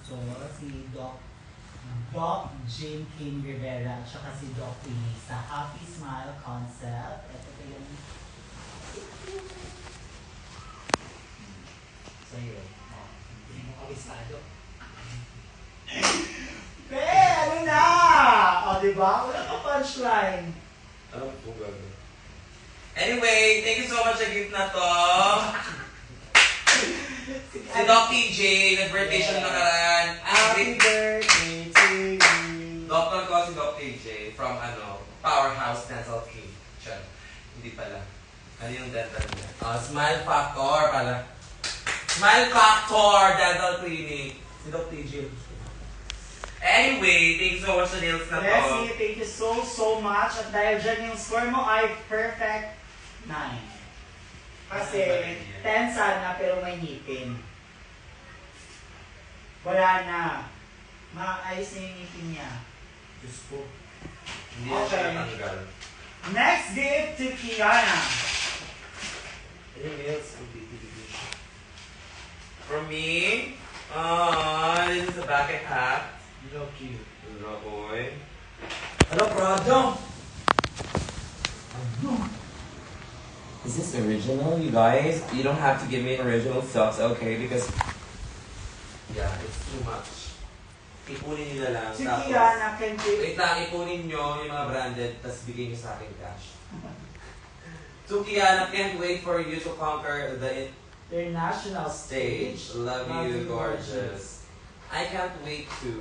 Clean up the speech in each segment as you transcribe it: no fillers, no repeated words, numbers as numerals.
So, si Doc Jane King Rivera at saka si Doc Winnie sa Happy Smile Concept. Ito po yung... So, yun. Hindi mo kabisado. Ano na? O, diba? Wala ka punchline. Alam po gagawin. Anyway, thank you so much sa gift na to. Si Doc TJ, nag-birthday siya nakaraan. Happy birthday to you. Doctor ko si Doc TJ from Powerhouse Dental Clinic. Siya. Hindi pala. Ano yung dental niya? Smile Factor pala. Smile Factor Dental Clinic. Si Doc TJ. Anyway, thank you so much sa nails na to. Leslie, thank you so much. At dahil dyan yung score mo ay perfect 9. Kasi 10 sana pero may ngipin. Wala na. Maayos na yung ngipin niya. Diyos ko. Hindi na siya natanggal. Next gift to Kiana. Any nails will be from me, this is a bucket hat. So cute. Hello, boy. Hello, Prado. Is this original, you guys? You don't have to give me original socks, okay? Because, yeah, it's too much. Ipunin nyo na lang. Si Kiana, can you... Wait lang, ipunin nyo yung mga branded, tapos bigay nyo sa akin cash. So, Kiana, can't wait for you to conquer the international stage. Love you, gorgeous. I can't wait to.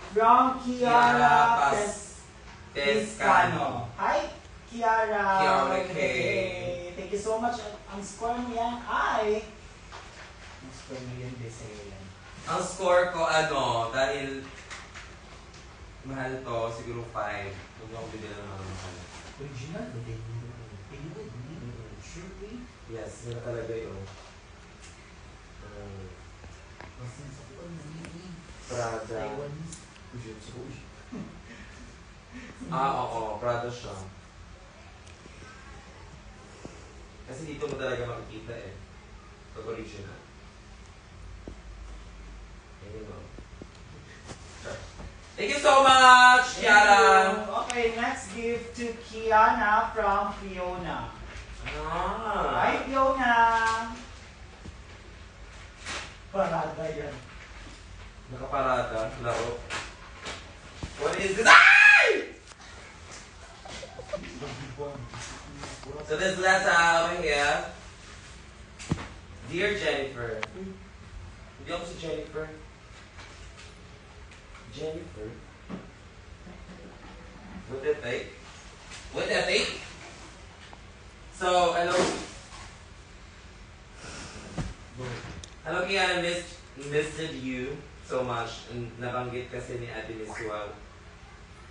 From Kiara Pescano. Hi, Kiara. Kiara K. Thank you so much. Ang score mo yan ay... Ang score mo yan, Deseo yan. Ang score ko, dahil mahal to, siguro 5. Huwag ako bigyan ng mga mahal. Original ba din? Surely? Yes, yun talaga yun. Prada. Taiwanese. Oo, Prada siya. Kasi dito mo talaga makikita pag original. Thank you so much, Kiara! Okay, next gift to Kiana from Fiona. Hi, Fiona! Parada yan. Nakaparada, laro. What is this? Ay! So this letter over here. Dear Jennifer. Hindi ako si Jennifer. Jennifer? What did I take? What did I take? So, hello. Hello, Kiana. Missed you so much. Nabanggit kasi ni Ate Miss Wow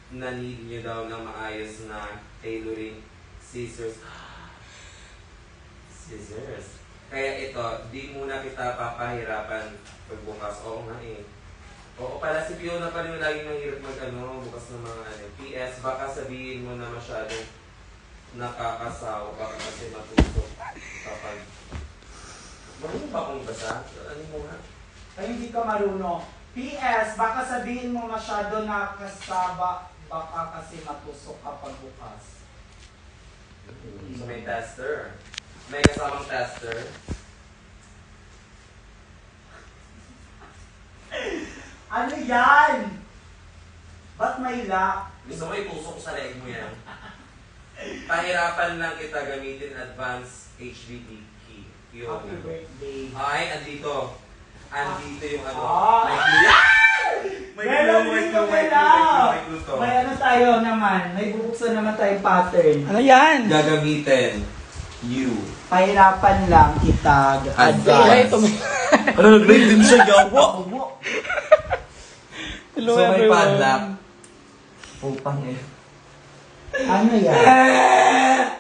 na need nyo daw ng maayos na tailoring scissors. Scissors. Kaya ito, di muna kita papahirapan pagbukas. Oo nga Oo pala, si Fiona pa rin laging mahirap bukas ng mga PS, baka sabihin mo na masyadong nakakasawa, baka kasi matusok kapag... Marunong ba akong basa? Ano mo nga? Ay, hindi ka marunong. PS, baka sabihin mo masyado nakasaba, baka kasi matusok kapag bukas. So may tester. May kasamang tester. Ano yan? Ba't may lock? Gusto mo itusok sa leg mo yan? Pahirapan lang kita gamitin advanced HBT key. Happy birthday. Ay, andito. Andito yung May ano tayo naman. May bubuksan naman tayong pattern. Ano yan? Gagamitin. You. Pahirapan lang kita. Advance. Ano, nag-rate din siya, yawa. Hello, So may everyone. padlock. Pupang Ano yan?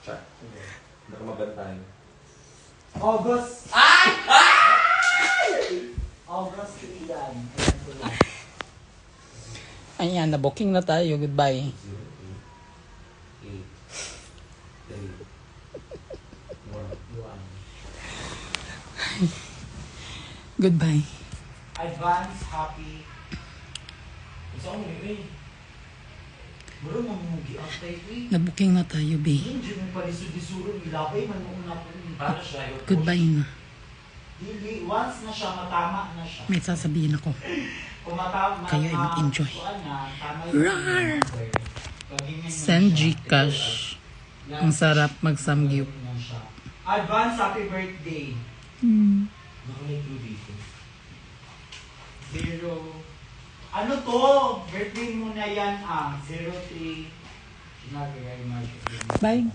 Check. Hindi ka mabantay. August. August 3 yan. Ayan, na-booking na tayo. Goodbye. 0, 8, 3, 1. Goodbye. Advance happy. Gusto mo eh. Bro, mamugi ang tayo eh. Na-booking na tayo, B. Hindi mo pa lisod-lisuro. Ilapay man mo una po. Paano siya? Yung Goodbye na. Dili, once na siya, matama na siya. May sasabihin ako. Kung matama, Kayo ay mag-enjoy. Tama Rar! Send Gcash. Ang sarap mag-samgyup. Advance happy birthday. Nakalay ko dito. 0. Ano to? Birthday mo na yan 03. Bye.